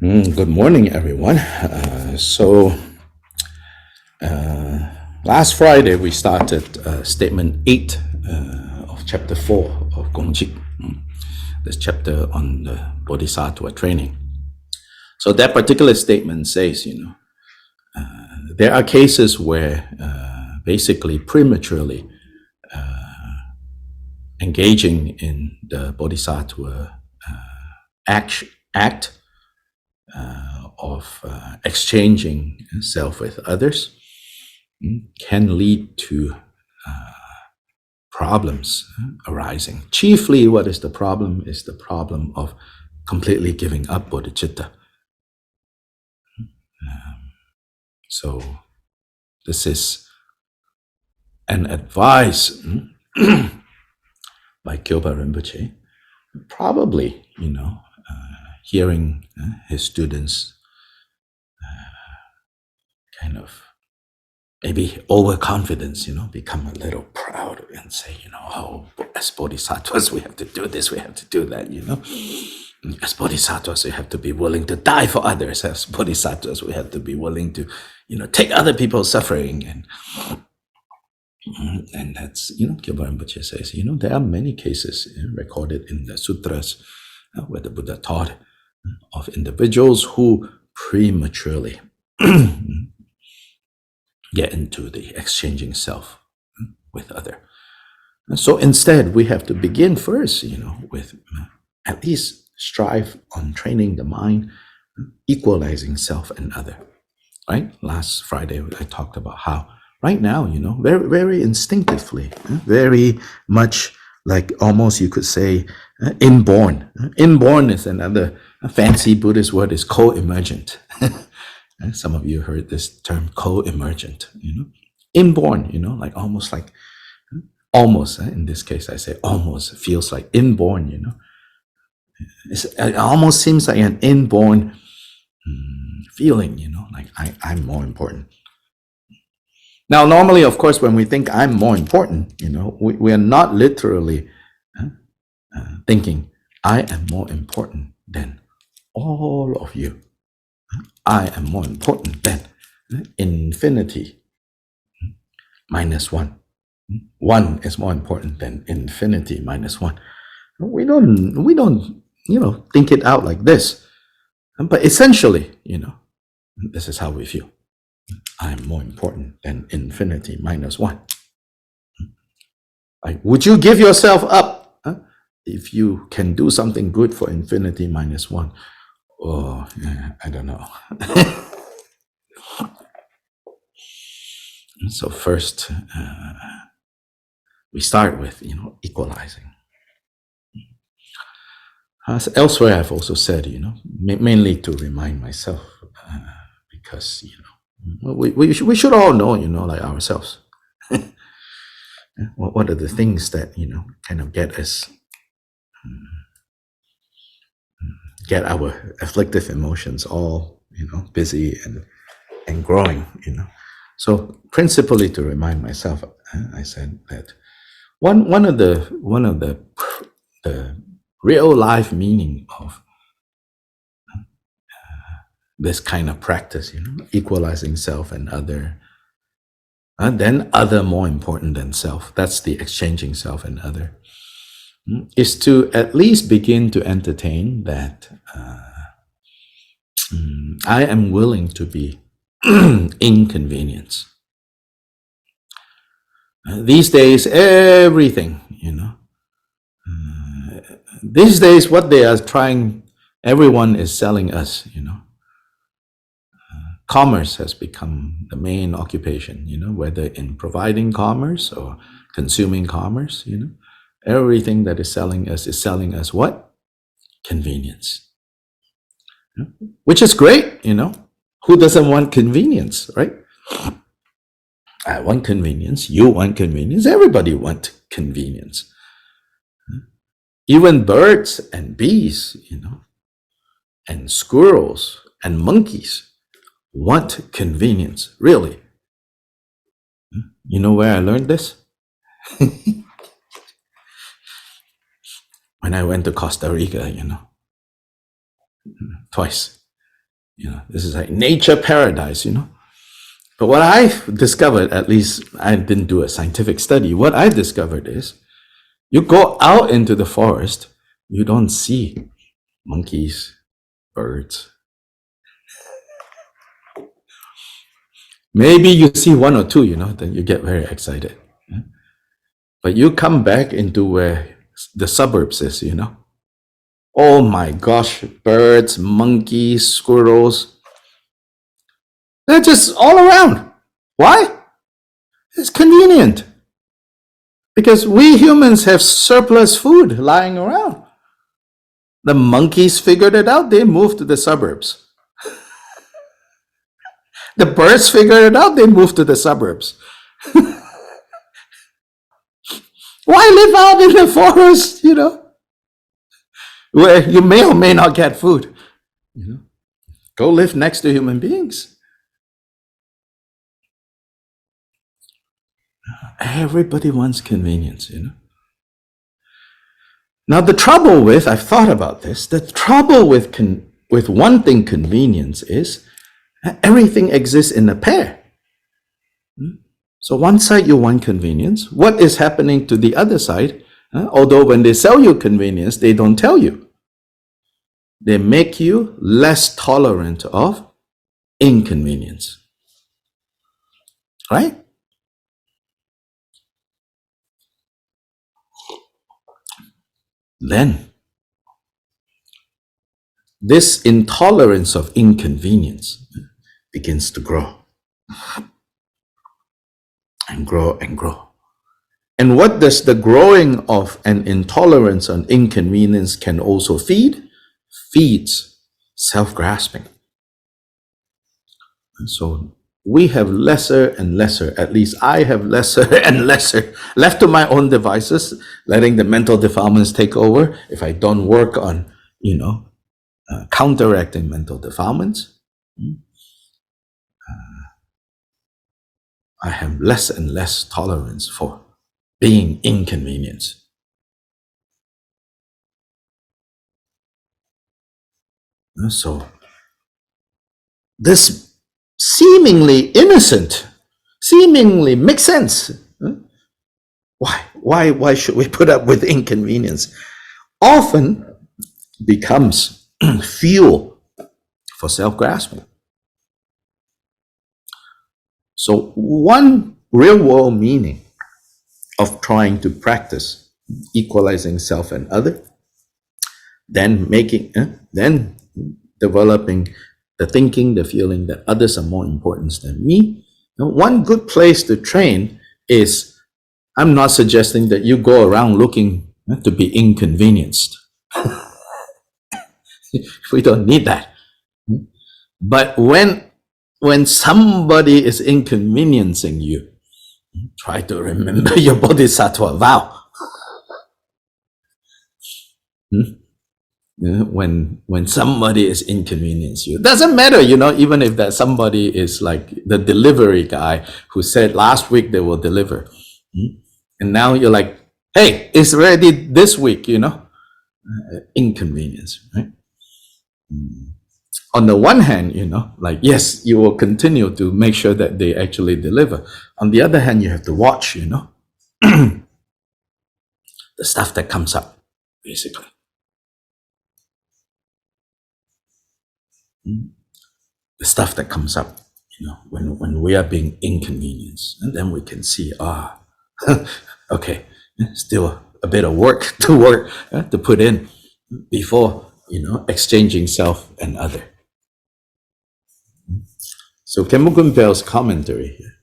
Good morning, everyone. Last Friday we started statement 8 of chapter 4 of Gongchik, this chapter on the Bodhisattva training. So that particular statement says, there are cases where basically prematurely engaging in the Bodhisattva act of exchanging self with others can lead to problems arising. Chiefly, what is the problem? Is the problem of completely giving up bodhicitta. So this is an advice by Kyobpa Rinpoche, probably, hearing his students kind of maybe overconfidence, become a little proud and say, oh, as bodhisattvas, we have to do this, we have to do that, As bodhisattvas, we have to be willing to die for others. As bodhisattvas, we have to be willing to, take other people's suffering. And that's, Kyobpa Rinpoche says, there are many cases recorded in the sutras where the Buddha taught of individuals who prematurely get into the exchanging self with other. And so instead, we have to begin first, with at least strive on training the mind, equalizing self and other. Right? Last Friday, I talked about how right now, very, very instinctively, very much like almost you could say inborn. Inborn is another fancy Buddhist word, is co-emergent. Some of you heard this term co-emergent, inborn, like almost in this case I say almost, feels like inborn, it almost seems like an inborn feeling, like I'm more important. Now, normally, of course, when we think I'm more important, we are not literally thinking I am more important than all of you. I am more important than infinity minus one. One is more important than infinity minus one. We don't, think it out like this. But essentially, this is how we feel. I'm more important than infinity minus one. Like, would you give yourself up if you can do something good for infinity minus one? Oh, yeah, I don't know. So first, we start with, equalizing. Elsewhere, I've also said, mainly to remind myself, because, we should all know, like ourselves. What are the things that, kind of get us, get our afflictive emotions all, busy and growing, So principally to remind myself, I said that one of the real life meaning of this kind of practice, equalizing self and other, and then other more important than self. That's the exchanging self and other. Is to at least begin to entertain that I am willing to be inconvenienced. These days, everything, these days what they are trying, everyone is selling us, commerce has become the main occupation, whether in providing commerce or consuming commerce, everything that is selling us what? Convenience. Which is great, Who doesn't want convenience, right? I want convenience, you want convenience, everybody wants convenience. Even birds and bees, and squirrels and monkeys want convenience, really. You know where I learned this? When I went to Costa Rica, twice. This is like nature paradise, But what I discovered, at least I didn't do a scientific study, what I discovered is you go out into the forest, you don't see monkeys, birds. Maybe you see one or two, then you get very excited. But you come back into where the suburbs is, Oh my gosh, birds, monkeys, squirrels. They're just all around. Why? It's convenient. Because we humans have surplus food lying around. The monkeys figured it out, they moved to the suburbs. The birds figured it out, they moved to the suburbs. Why live out in the forest, where you may or may not get food? Go live next to human beings. Everybody wants convenience, Now the trouble with, I've thought about this, the trouble with wanting convenience is everything exists in a pair. So one side you want convenience, what is happening to the other side? Although when they sell you convenience, they don't tell you. They make you less tolerant of inconvenience. Right? Then, this intolerance of inconvenience begins to grow. And grow and grow. And what does the growing of an intolerance on inconvenience can also feed? Feeds self-grasping. And so we have lesser and lesser, at least I have lesser and lesser, left to my own devices, letting the mental defilements take over. If I don't work on, counteracting mental defilements, I have less and less tolerance for being inconvenienced. So, this seemingly innocent, seemingly makes sense. Why should we put up with inconvenience? Often becomes fuel for self-grasping. So one real-world meaning of trying to practice equalizing self and other, then developing the thinking, the feeling that others are more important than me. Now, one good place to train is, I'm not suggesting that you go around looking to be inconvenienced. We don't need that. But when somebody is inconveniencing you, try to remember your bodhisattva vow. When somebody is inconveniencing you, doesn't matter, even if that somebody is like the delivery guy who said last week they will deliver, and now you're like, hey, it's ready this week, inconvenience, right? On the one hand, like, yes, you will continue to make sure that they actually deliver. On the other hand, you have to watch, the stuff that comes up, basically. The stuff that comes up, when we are being inconvenienced, and then we can see, okay, still a bit of work to put in before, exchanging self and other. So Khenpo Kunpal's commentary here.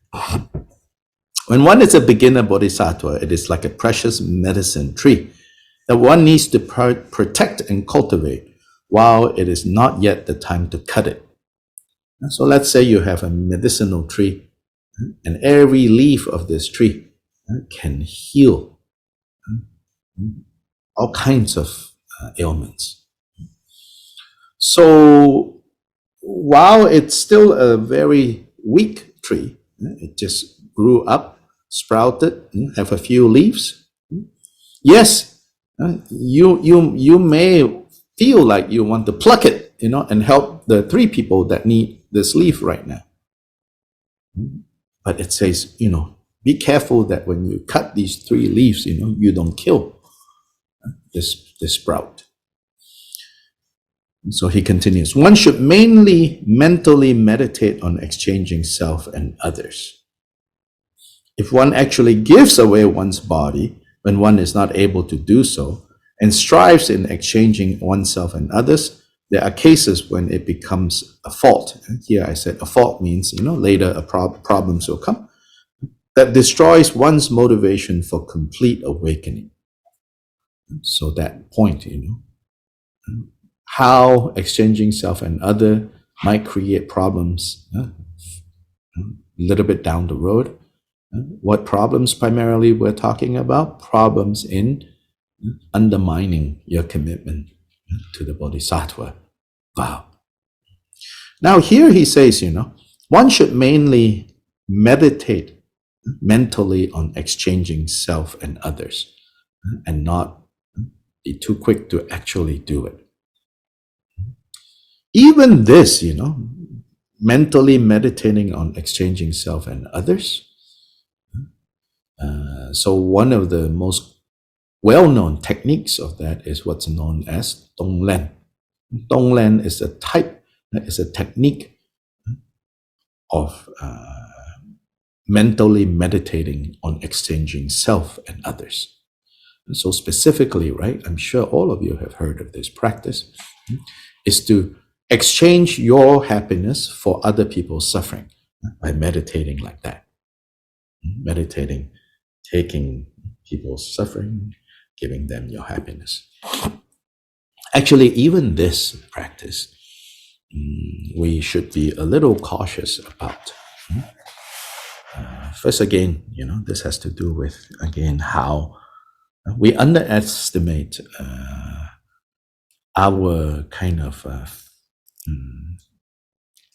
When one is a beginner bodhisattva, it is like a precious medicine tree that one needs to protect and cultivate while it is not yet the time to cut it. So let's say you have a medicinal tree, and every leaf of this tree can heal all kinds of ailments. So while it's still a very weak tree, it just grew up, sprouted, have a few leaves. Yes, you may feel like you want to pluck it, and help the 3 people that need this leaf right now. But it says, be careful that when you cut these 3 leaves, you don't kill this sprout. So he continues, one should mainly mentally meditate on exchanging self and others. If one actually gives away one's body when one is not able to do so, and strives in exchanging oneself and others, there are cases when it becomes a fault. And here I said a fault means, later problems will come, that destroys one's motivation for complete awakening. So that point, how exchanging self and other might create problems a little bit down the road. What problems primarily we're talking about? Problems in undermining your commitment to the Bodhisattva vow. Now here he says, one should mainly meditate mentally on exchanging self and others and not be too quick to actually do it. Even this, mentally meditating on exchanging self and others. So one of the most well-known techniques of that is what's known as Tonglen. Tonglen is a technique of mentally meditating on exchanging self and others. And so specifically, right, I'm sure all of you have heard of this practice, is to exchange your happiness for other people's suffering by meditating like that. Meditating, taking people's suffering, giving them your happiness. Actually, even this practice, we should be a little cautious about. First, again, this has to do with, again, how we underestimate our kind of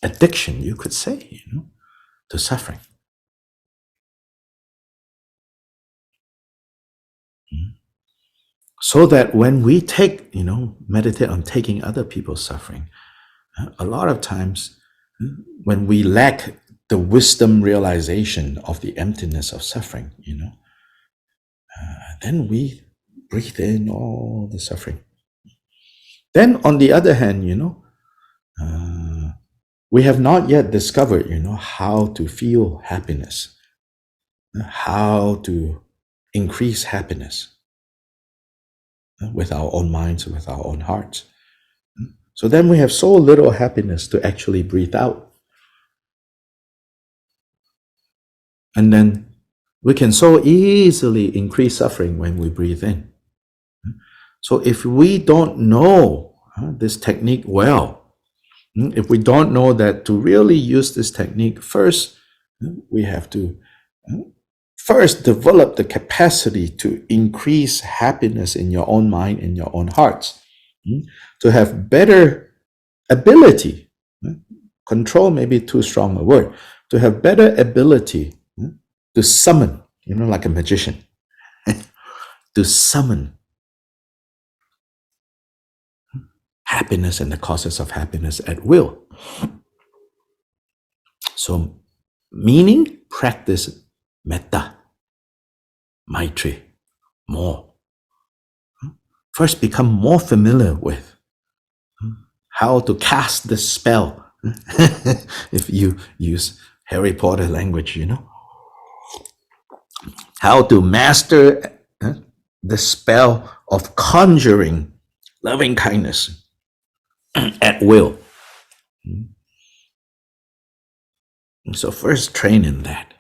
addiction, you could say, to suffering. So that when we take, meditate on taking other people's suffering, a lot of times when we lack the wisdom realization of the emptiness of suffering, then we breathe in all the suffering. Then on the other hand, we have not yet discovered, how to feel happiness, how to increase happiness with our own minds, with our own hearts. So then we have so little happiness to actually breathe out. And then we can so easily increase suffering when we breathe in. So if we don't know this technique well, if we don't know that to really use this technique, first, we have to first develop the capacity to increase happiness in your own mind, in your own hearts, to have better ability. Control may be too strong a word. To have better ability to summon, like a magician, to summon happiness and the causes of happiness at will. So, meaning, practice metta, maitri, more. First, become more familiar with how to cast the spell. If you use Harry Potter language, how to master the spell of conjuring loving kindness at will. So first train in that,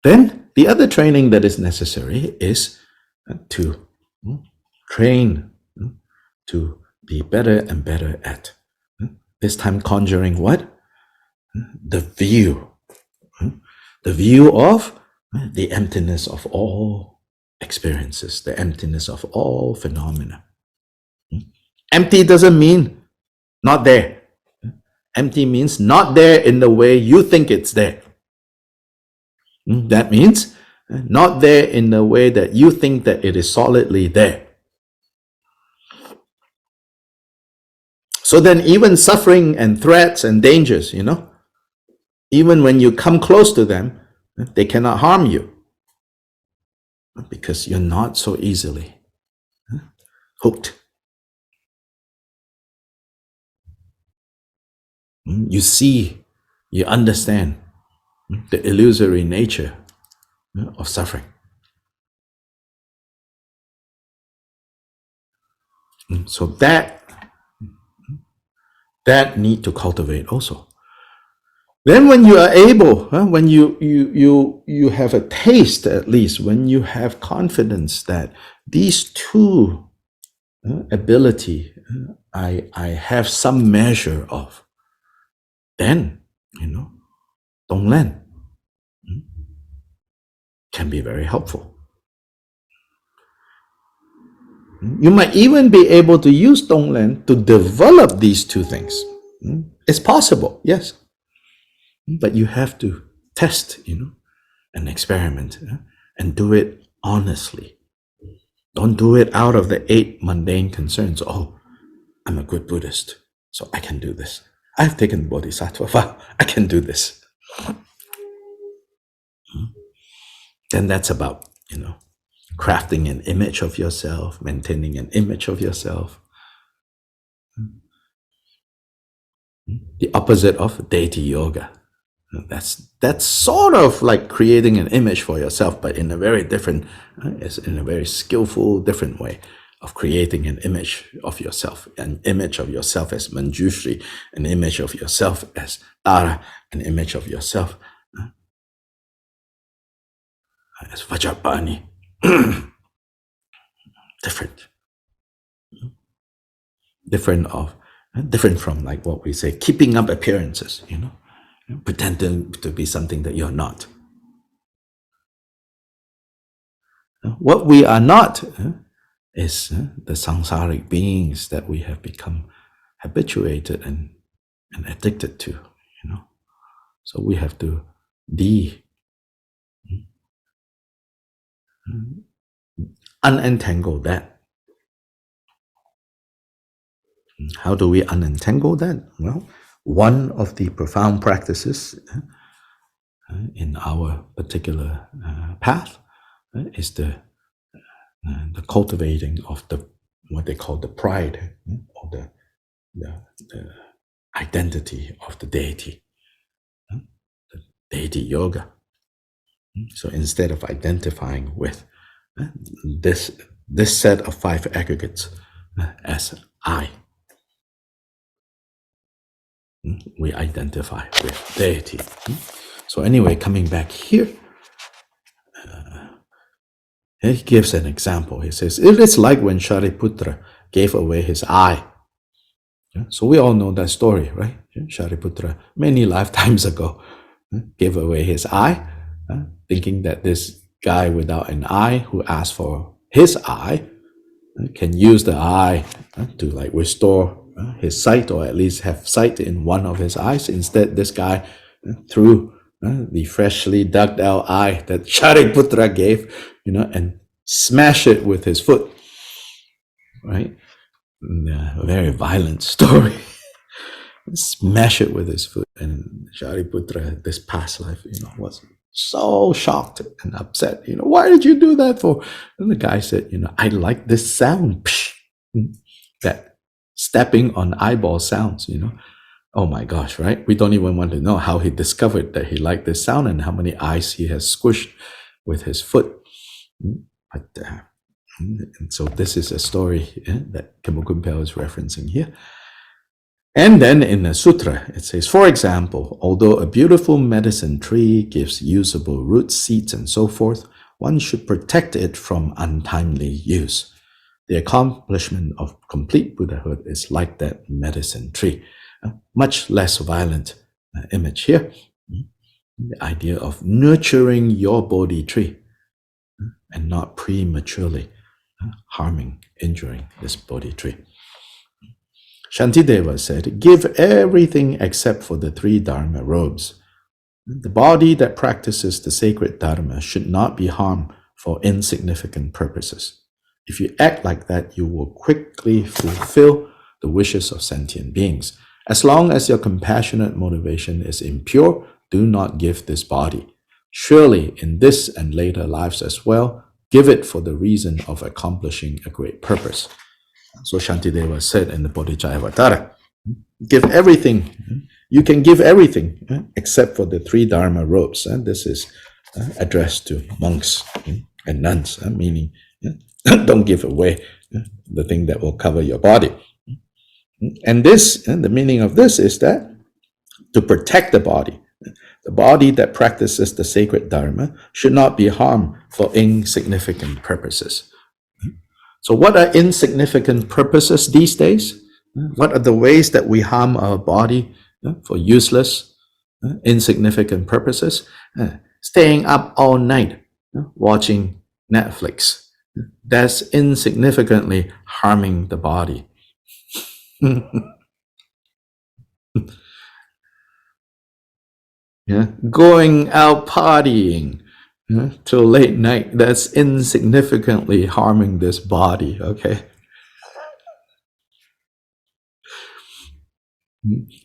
Then the other training that is necessary is to train to be better and better at, this time conjuring what? The view. The view of the emptiness of all experiences, the emptiness of all phenomena. Empty doesn't mean not there. Empty means not there in the way you think it's there. That means not there in the way that you think that it is solidly there. So then even suffering and threats and dangers, even when you come close to them, they cannot harm you because you're not so easily hooked. You see, you understand the illusory nature of suffering. So that need to cultivate also. Then when you are able, when you have a taste, at least when you have confidence that these two ability I have some measure of, then Donglen can be very helpful. You might even be able to use Donglen to develop these two things. It's possible, yes. But you have to test, and experiment, and do it honestly. Don't do it out of the 8 mundane concerns. Oh, I'm a good Buddhist, so I can do this. I've taken Bodhisattva vow, I can do this. Then that's about, crafting an image of yourself, maintaining an image of yourself. The opposite of deity yoga. That's sort of like creating an image for yourself, but in a very different, in a very skillful, different way of creating an image of yourself. An image of yourself as Manjushri, an image of yourself as Tara, an image of yourself as Vajrapani. Different from like what we say, keeping up appearances, pretending to be something that you're not. What we are not is the samsaric beings that we have become habituated and addicted to, So we have to unentangle that. How do we unentangle that? Well, one of the profound practices in our particular path is the cultivating of what they call the pride, or the identity of the deity, the deity yoga. So instead of identifying with this set of 5 aggregates as I, we identify with deity. So anyway, coming back here, he gives an example. He says, it is like when Shariputra gave away his eye. So we all know that story, right? Shariputra, many lifetimes ago, gave away his eye, thinking that this guy without an eye who asked for his eye can use the eye to like restore his sight, or at least have sight in one of his eyes. Instead, this guy threw the freshly dug out eye that Shariputra gave, and smashed it with his foot, right? A very violent story. Smash it with his foot, and Shariputra, this past life, was so shocked and upset. Why did you do that for? And the guy said, I like this sound, that stepping on eyeball sounds. Oh my gosh, right? We don't even want to know how he discovered that he liked this sound and how many eyes he has squished with his foot. But and so this is a story that Khenpo Kunpal is referencing here. And then in the sutra, it says, for example, although a beautiful medicine tree gives usable roots, seeds, and so forth, one should protect it from untimely use. The accomplishment of complete Buddhahood is like that medicine tree. Much less violent image here. The idea of nurturing your Bodhi tree and not prematurely harming, injuring this Bodhi tree. Shantideva said, give everything except for the 3 Dharma robes. The body that practices the sacred Dharma should not be harmed for insignificant purposes. If you act like that, you will quickly fulfill the wishes of sentient beings. As long as your compassionate motivation is impure, do not give this body. Surely in this and later lives as well, give it for the reason of accomplishing a great purpose. So Shantideva said in the Bodhicayyavatara, give everything. You can give everything except for the 3 Dharma robes. And this is addressed to monks and nuns, meaning don't give away the thing that will cover your body. And this, the meaning of this is that to protect the body that practices the sacred Dharma should not be harmed for insignificant purposes. So what are insignificant purposes these days? What are the ways that we harm our body for useless, insignificant purposes? Staying up all night, watching Netflix. That's insignificantly harming the body. Going out partying till late night, that's insignificantly harming this body, okay?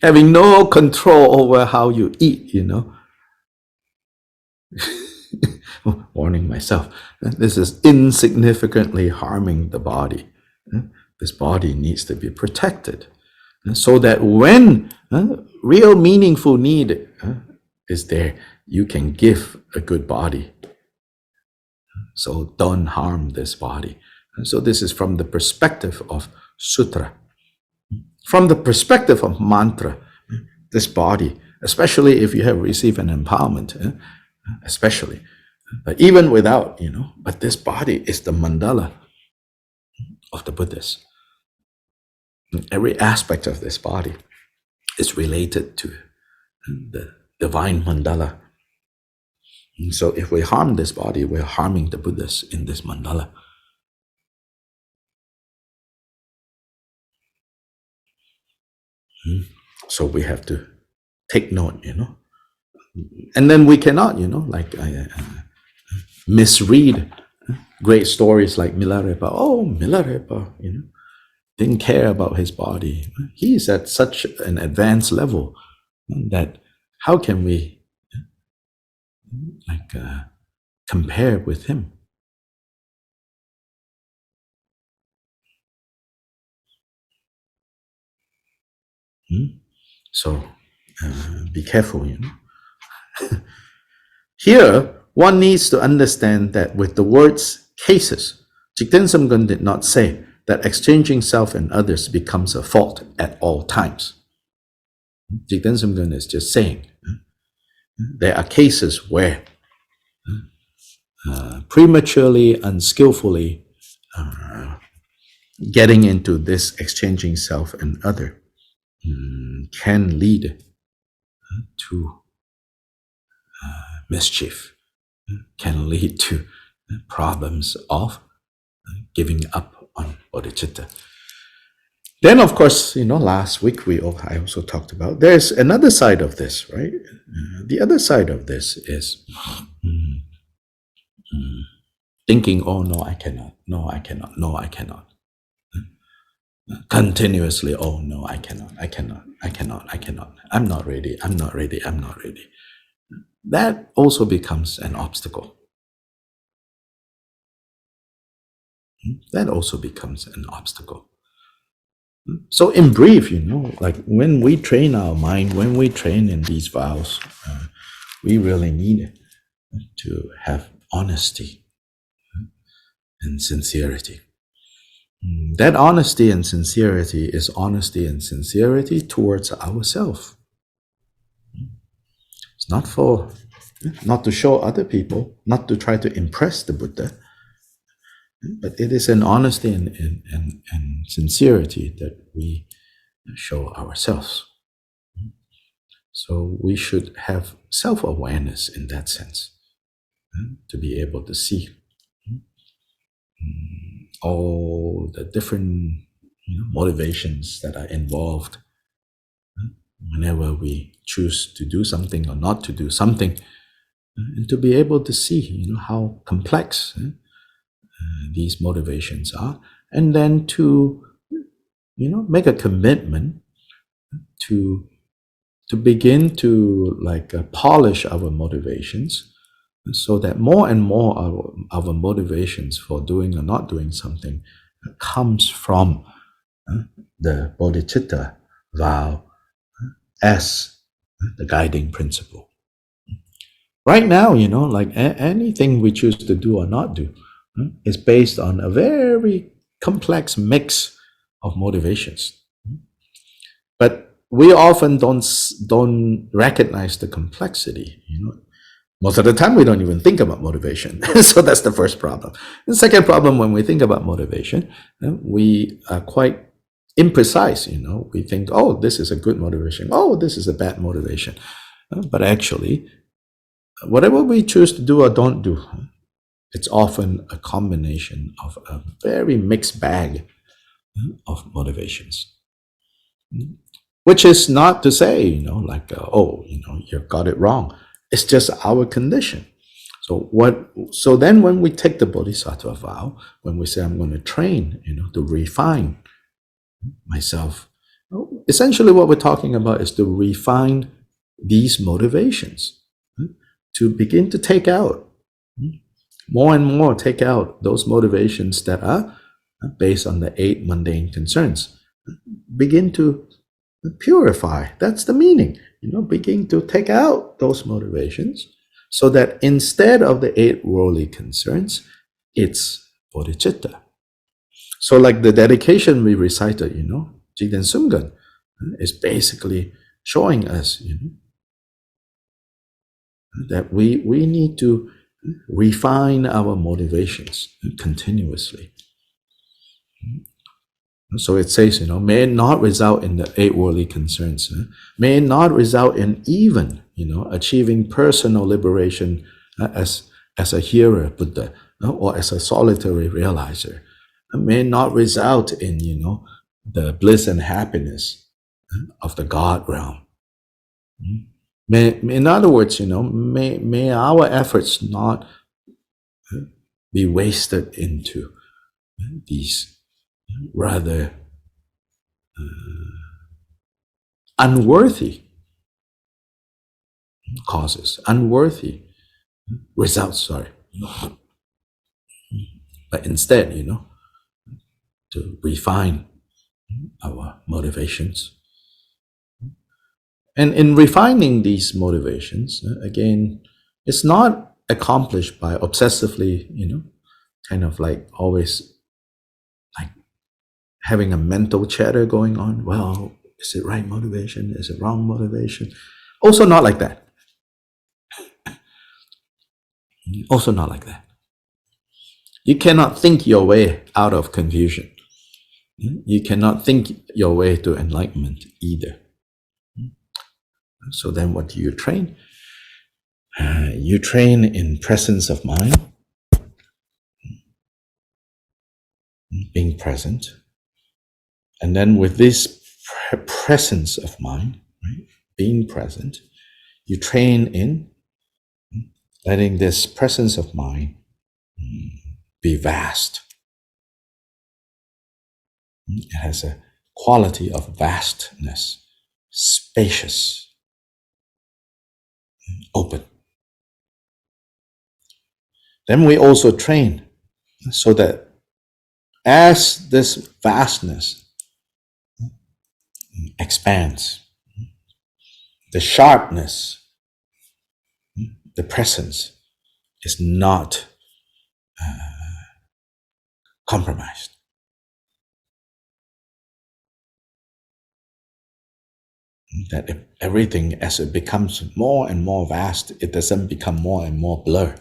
Having no control over how you eat, warning myself, this is insignificantly harming the body. This body needs to be protected so that when real meaningful need is there, you can give a good body. So don't harm this body. So this is from the perspective of sutra. From the perspective of mantra, this body, especially if you have received an empowerment, especially, but even without, but this body is the mandala of the Buddhists. Every aspect of this body is related to the divine mandala. And so if we harm this body, we're harming the Buddhas in this mandala. So we have to take note, And then we cannot, misread great stories like Milarepa. Oh, Milarepa, didn't care about his body. He's at such an advanced level that how can we compare with him? So be careful, Here, one needs to understand that with the words cases, Jigten Sumgon did not say that exchanging self and others becomes a fault at all times. Jigten Sumgon is just saying there are cases where prematurely, unskillfully getting into this exchanging self and other can lead to mischief, can lead to problems of giving up on bodhicitta. Then, of course, last week I also talked about there's another side of this, right? The other side of this is thinking, oh, no, I cannot, no, I cannot, no, I cannot. Continuously, oh, no, I cannot, I cannot, I cannot, I cannot. I'm not ready, I'm not ready, I'm not ready. That also becomes an obstacle. That also becomes an obstacle. So in brief, when we train our mind, when we train in these vows, we really need to have honesty and sincerity. That honesty and sincerity is honesty and sincerity towards ourselves. It's not to show other people, not to try to impress the Buddha, but it is an honesty and sincerity that we show ourselves. So we should have self-awareness in that sense, to be able to see all the different motivations that are involved whenever we choose to do something or not to do something, and to be able to see how complex these motivations are, and then to make a commitment to begin to polish our motivations, so that more and more our motivations for doing or not doing something comes from the bodhicitta vow as the guiding principle. Right now, anything we choose to do or not do is based on a very complex mix of motivations. But we often don't recognize the complexity. Most of the time, we don't even think about motivation. So that's the first problem. The second problem, when we think about motivation, we are quite imprecise. We think, oh, this is a good motivation. Oh, this is a bad motivation. But actually, whatever we choose to do or don't do, it's often a combination of a very mixed bag of motivations. Which is not to say, you got it wrong. It's just our condition. So then when we take the bodhisattva vow, when we say, I'm going to train, to refine myself, essentially what we're talking about is to refine these motivations, to begin to take out more and more, take out those motivations that are based on the 8 mundane concerns. Begin to purify. That's the meaning. Begin to take out those motivations, so that instead of the 8 worldly concerns, it's bodhicitta. So like the dedication we recited, Jigten Sumgon, is basically showing us, that we need to refine our motivations continuously. So it says, may it not result in the 8 worldly concerns. May it not result in even, achieving personal liberation as a hearer Buddha, or as a solitary realizer. May it not result in, the bliss and happiness of the God realm. In other words, may our efforts not be wasted into these rather unworthy causes, unworthy results, sorry. But instead, to refine our motivations. And in refining these motivations, again, it's not accomplished by obsessively, kind of always having a mental chatter going on. Well, is it right motivation? Is it wrong motivation? Also not like that. Also not like that. You cannot think your way out of confusion. You cannot think your way to enlightenment either. So then what do you train? You train in presence of mind, being present. And then with this presence of mind, right, being present, you train in letting this presence of mind be vast. It has a quality of vastness, spacious, open. Then we also train so that as this vastness expands, the sharpness, the presence is not compromised. That if everything, as it becomes more and more vast, it doesn't become more and more blur.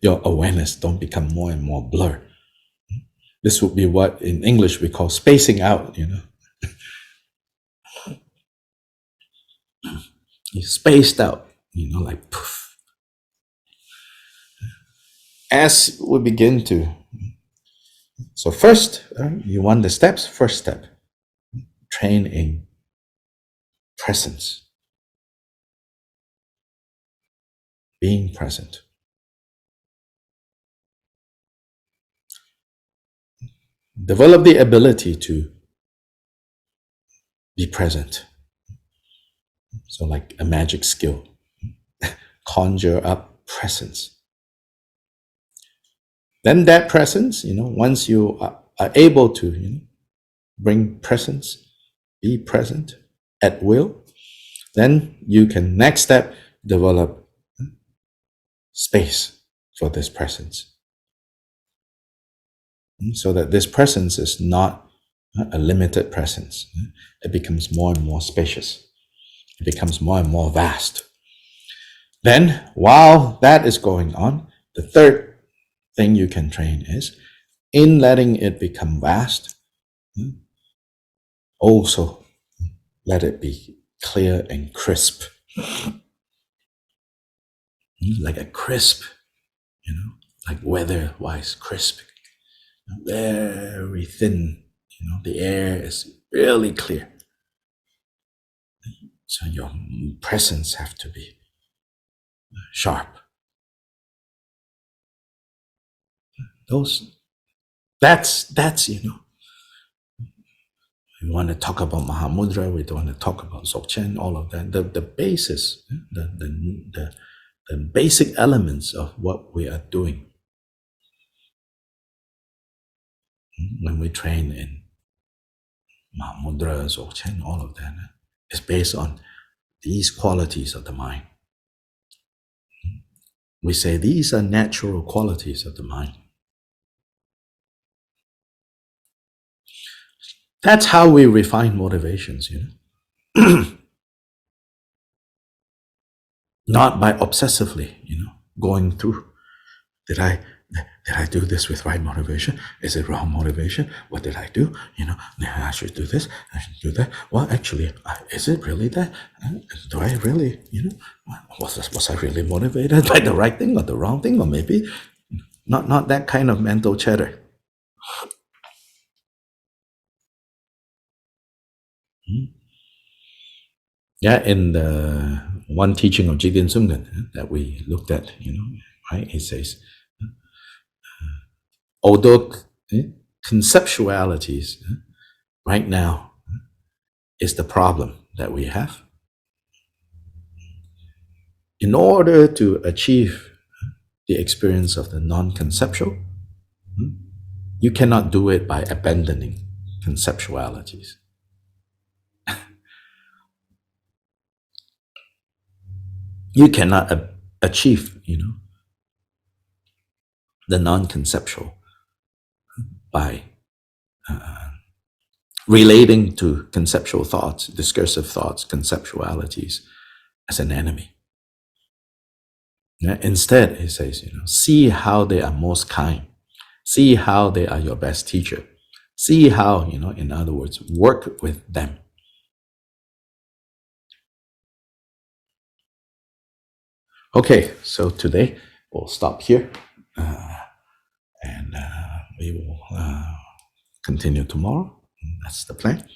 Your awareness don't become more and more blur. This would be what in English we call spacing out, You spaced out, like poof. As we begin to, so first, you want the steps. First step, train in presence, being present. Develop the ability to be present. So like a magic skill, conjure up presence. Then that presence, once you are able to bring presence, be present at will, then you can next step develop space for this presence. So that this presence is not a limited presence. It becomes more and more spacious. It becomes more and more vast. Then, while that is going on, the third thing you can train is, in letting it become vast, also let it be clear and crisp. Like a crisp, like weather-wise crisp. Very thin, the air is really clear. So your presence have to be sharp. That's we want to talk about Mahamudra, we don't want to talk about Dzogchen, all of that. The basis, the basic elements of what we are doing when we train in Mahamudra, Dzogchen, all of that is based on these qualities of the mind. We say these are natural qualities of the mind. That's how we refine motivations, Not by obsessively, going through. Did I do this with right motivation? Is it wrong motivation? What did I do? I should do this, I should do that. Well, actually, is it really that? Do I really, was I really motivated by the right thing or the wrong thing? Or maybe not that kind of mental chatter. Yeah, in the one teaching of Jigten Sumgon that we looked at, right? It says, although conceptualities right now is the problem that we have, in order to achieve the experience of the non-conceptual, you cannot do it by abandoning conceptualities. You cannot achieve, the non-conceptual by relating to conceptual thoughts, discursive thoughts, conceptualities as an enemy. Instead, it says, see how they are most kind. See how they are your best teacher. See how, in other words, work with them. Okay, so today we'll stop here and we will continue tomorrow. That's the plan.